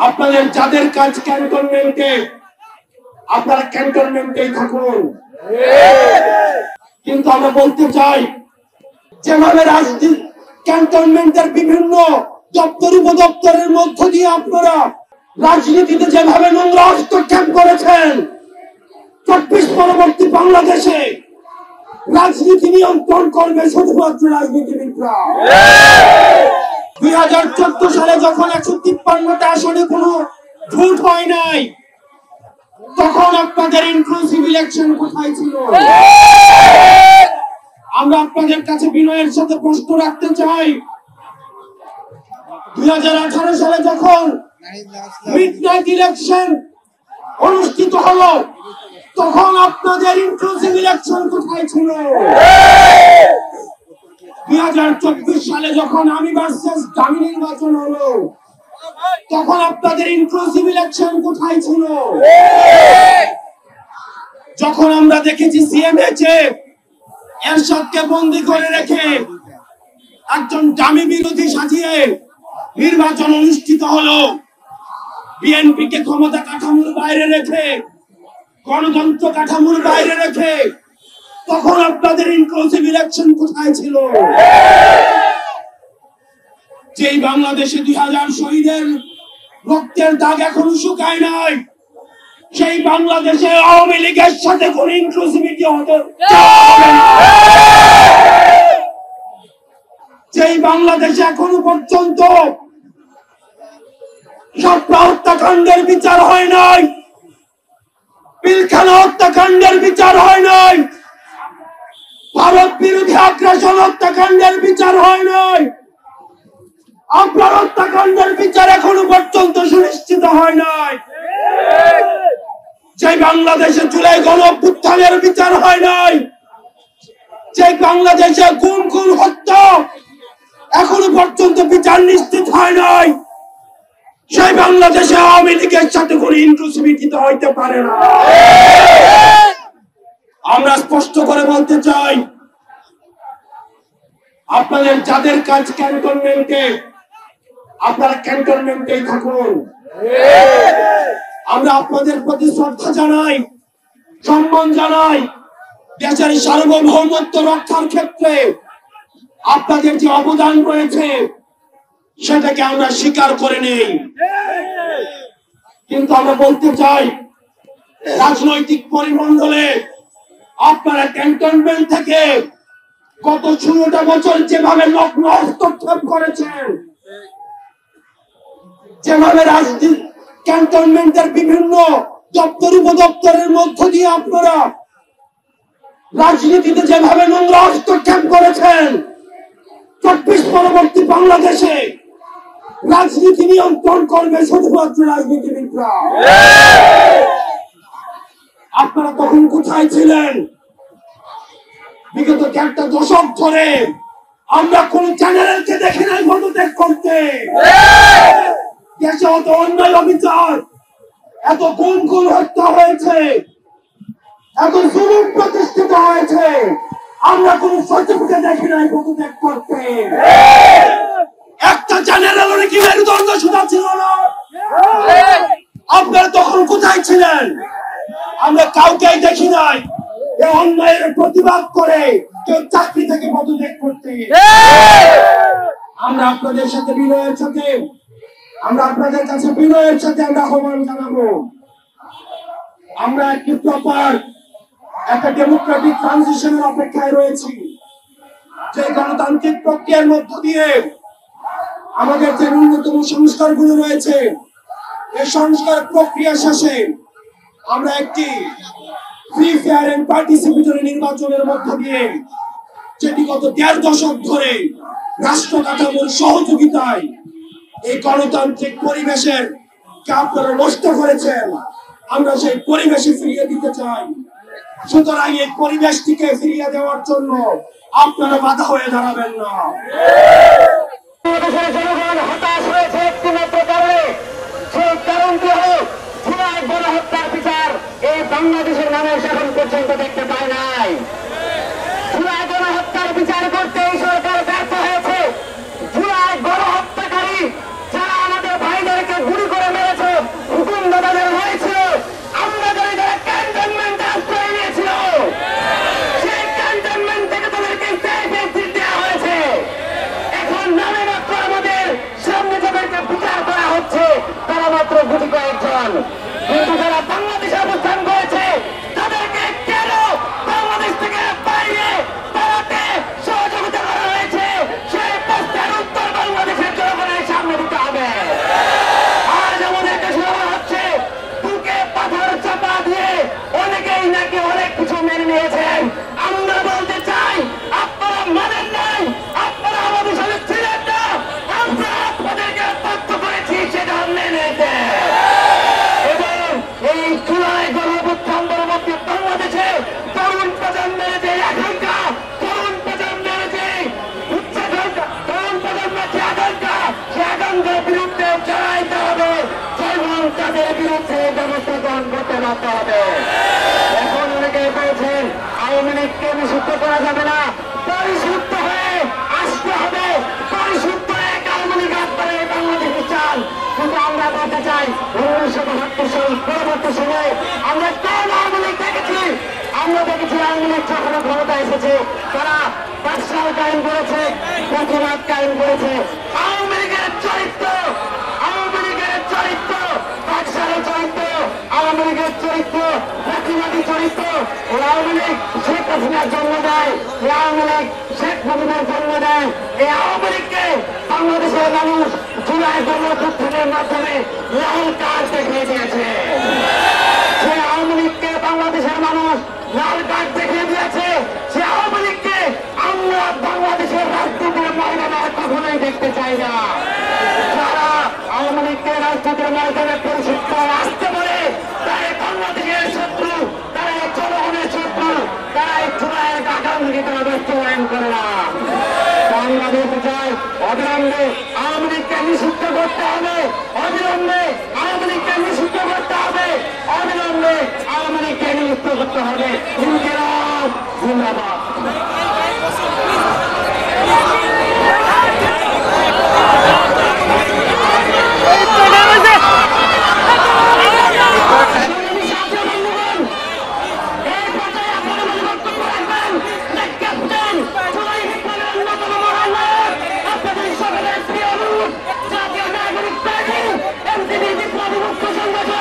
আপনাদের যাদের কাজ ক্যান্টনমেন্টে, আপনারা ক্যান্টনমেন্টেই থাকুন। কিন্তু আমরা বলতে চাই, যেভাবে ক্যান্টনমেন্টের বিভিন্ন দপ্তর উপদপ্তরের মধ্য দিয়ে আপনারা রাজনীতিতে যেভাবে নোংরা হস্তক্ষেপ করেছেন, 24 পরবর্তী বাংলাদেশে রাজনীতি নিয়ন্ত্রণ করবে শুধুমাত্র রাজনীতিবিদরা। 2014 সালে যখন 153টা আসনে কোনো ভোট হয় নাই, তখন আপনাদের ইনক্লুসিভ ইলেকশন কোথায় ছিল? আমরা আপনাদের কাছে বিনয়ের সাথে প্রশ্ন রাখতে চাই, 2018 সালে যখন মিডনাইট ইলেকশন অনুষ্ঠিত হলো, তখন আপনাদের ইনক্লুসিভ ইলেকশন কোথায় ছিল? 2024 সালে যখন আমি ভার্সেস দামি নির্বাচন হলো, তখন আপনাদের ইনক্লুসিভ ইলেকশন কোথায় ছিল? যখন আমরা দেখেছি সিএমএইচে এরশাদকে বন্দী করে রেখে একজন দামি বিরোধী সাজিয়ে নির্বাচন অনুষ্ঠিত হলো, বিএনপি কে ক্ষমতা কাঠামোর বাইরে রেখে, গণতন্ত্র কাঠামোর বাইরে রেখে, তখন আপনাদের ইনক্লুসিভ ইলেকশন কোথায় ছিল? যেই বাংলাদেশে 2000 শহীদের রক্তের দাগ এখনো শুকায় নাই, সেই বাংলাদেশে আওয়ামী লীগের সাথে কোন ইনক্লুসিভিটি হতে, যেই বাংলাদেশে এখনো পর্যন্ত শাপলা হত্যাকাণ্ডের বিচার হয় নাই, পিলখানা হত্যাকাণ্ডের বিচার হয় নাই, ভারত বিরোধী আগ্রাসন হত্যাকাণ্ডের বিচার হয় নাই, আপনার হত্যাকাণ্ডের বিচার এখনো পর্যন্ত সুনিশ্চিত হয় নাই, যে বাংলাদেশে জুলাই গণঅভ্যুত্থানের বিচার হয় নাই, যে বাংলাদেশে গুম হত্যা এখনো পর্যন্ত বিচার নিশ্চিত হয় নাই, সেই বাংলাদেশে আওয়ামী লীগের সাথে কোন ইনক্লুসিভিটি হইতে পারে না। আমরা স্পষ্ট করে বলতে চাই, আপনাদের যাদের কাজ ক্যান্টনমেন্টে, আপনারা ক্যান্টনমেন্টেই থাকুন। আমরা আপনাদের প্রতি শ্রদ্ধা জানাই, সম্মান জানাই। দেশের সার্বভৌমত্ব রক্ষার ক্ষেত্রে আপনাদের যে অবদান রয়েছে, সেটাকে আমরা স্বীকার করে নেই। কিন্তু আমরা বলতে চাই, রাজনৈতিক পরিমণ্ডলে আপনারা ক্যান্টনমেন্ট থেকে গত 16টা বছর যেভাবে নগ্ন হস্তক্ষেপ করেছেন, যেভাবে ক্যান্টনমেন্টের বিভিন্ন দপ্তর উপদপ্তরের মধ্য দিয়ে আপনারা রাজনীতিতে যেভাবে নোংরা হস্তক্ষেপ করেছেন, 24 পরবর্তী বাংলাদেশে রাজনীতি নিয়ন্ত্রণ করবে শুধুমাত্র রাজনীতিবিদরা। আপনারা তখন কোথায় ছিলেন? বিগত 1 দশক ধরে আমরা কোন চ্যানেলকে দেখি নাই পদত্যাগ করতে। দেশে অত অন্যায় অবিচার, এত গুম হত্যা হয়েছে, এত জুলুম প্রতিষ্ঠিত হয়েছে, আমরা কোন সচিবকে দেখি নাই পদত্যাগ করতে। একটা চ্যানেলের কি মেরুদণ্ড শোনা ছিল না? আপনারা তখন কোথায় ছিলেন? আমরা কাউকেই দেখি নাই এই অন্যায়ের প্রতিবাদ করে কেউ চাকরি থেকে পদত্যাগ করতে। আমরা আপনাদের সাথে বিনয়ের সাথে, আমরা আপনাদের কাছে বিনয়ের সাথে আমরা আহ্বান জানাবো, আমরা একটি প্রপার একটা ডেমোক্রেটিক ট্রানজিশনের অপেক্ষায় রয়েছি, যে গণতান্ত্রিক প্রক্রিয়ার মধ্য দিয়ে আমাদের যে ন্যূনতম সংস্কারগুলো রয়েছে, এই সংস্কার প্রক্রিয়া শেষে আমরা একটি ফ্রি ফেয়ার এন্ড পার্টিসিপেটরি নির্বাচনের মধ্য দিয়ে, যেটি গত 1.5 দশক ধরে রাষ্ট্র কাঠামোর সহযোগিতায় এই গণতান্ত্রিক পরিবেশের কে আপনারা নষ্ট করেছেন, আমরা সেই পরিবেশে ফিরিয়ে দিতে চাই। সুতরাং এই পরিবেশটিকে ফিরিয়ে দেওয়ার জন্য আপনারা বাধা হয়ে দাঁড়াবেন না। জনগণ হতাশ হয়েছে একটিমাত্র কারণে, সেই কারণটি হল জুলাই গণহত্যার বিচার এই বাংলাদেশের মানুষ এখন পর্যন্ত দেখতে পায় নাই। জুলাই গণহত্যার বিচার করতে এই সরকার ব্যর্থ হয়েছে। জুলাই গণহত্যাকারী যারা আমাদের ভাইদেরকে গুলি করে মেরেছে, অবস্থান, কিন্তু যারা বাংলাদেশে অবস্থান করেছে তাদেরকে কেন বাংলাদেশ থেকে বাইরে পালাতে সহযোগিতা করা হয়েছে, সেই প্রশ্নের উত্তর বাংলাদেশের জনগণের সামনে দিতে হবে। আজ আমাদেরকে শোনা হচ্ছে বুকে পাথর চাপা দিয়ে অনেকেই নাকি অনেক কিছু মেনে নিয়েছেন। আমরা বলতে চাই আপনারা মানেন নাই, আপনারা আমাদের সাথে ছিলেন না, আমরা আপনাদেরকে বাধ্য করেছি সেটা মেনে নিতে। এবং এই জুলাই গণঅভ্যুত্থান পরবর্তী বাংলাদেশে তরুণ প্রজন্মের যে আকাঙ্ক্ষা, তরুণ প্রজন্মের যে উচ্চাকাঙ্ক্ষা, তরুণ প্রজন্মের যে আকাঙ্ক্ষা, সে আকাঙ্ক্ষার বিরুদ্ধে জড়াইতে হবে এবং তাদের বিরুদ্ধে ব্যবস্থা গ্রহণ করতে বাধ্য হবে। এখন অনেকে বলছেন আওয়ামী লীগকে নিষিদ্ধ করা যাবে না, পরিশুদ্ধ হয়ে আসতে হবে, পরিশুদ্ধ হয়ে আওয়ামী লীগ আপনারা বাংলাদেশে চান। কিন্তু আমরা বলতে চাই 1972 সাল পরবর্তী সময়ে আমরা কোন আওয়ামী লীগ দেখেছি? আমরা দেখেছি আওয়ামী লীগ যখন ক্ষমতা এসেছে তারা বাকশাল কায়েম করেছে, প্রতিবাদ কায়েম করেছে। আওয়ামী লীগের চরিত্র, আওয়ামী লীগের চরিত্র, বাকশালের চরিত্র, আওয়ামী লীগের চরিত্র, প্রতিবাদী চরিত্র। ও আওয়ামী লীগ শেখ হাসিনার জন্ম দেয়, এই আওয়ামী লীগ শেখ মুজিবের জন্ম দেয়। এই আওয়ামী লীগকে বাংলাদেশের মানুষ জুলাই গণঅভ্যুত্থানের মাধ্যমে লাল কার্ড দেখিয়ে দিয়েছে। সে আওয়ামী লীগকে বাংলাদেশের মানুষ লাল কার্ড দেখিয়ে দিয়েছে। সে আওয়ামী লীগকে আমরা বাংলাদেশের রাজনীতির ময়দানে কখনোই দেখতে চাই না। যারা আওয়ামী লীগকে রাজনীতির ময়দানে পরিশুদ্ধ আসতে বলে তারা বাংলাদেশের শত্রু, তারা জনগণের শত্রু, তারা এই জুলাইয়ের আকাঙ্ক্ষী তারা বাস্তবায়ন করে না। বাংলাদেশ চাই অবিলম্বে আওয়ামী লীগকে নিষিদ্ধ করতে হবে, অবিলম্বে আওয়ামী লীগকে নিষিদ্ধ করতে হবে, অবিলম্বে আওয়ামী লীগকে নিষিদ্ধ করতে হবে। ইনকিলাব জিন্দাবাদ। জাতীয় নাগরিক পার্টি এনসিপি বিপ্লবী মুক্ত সংগঠন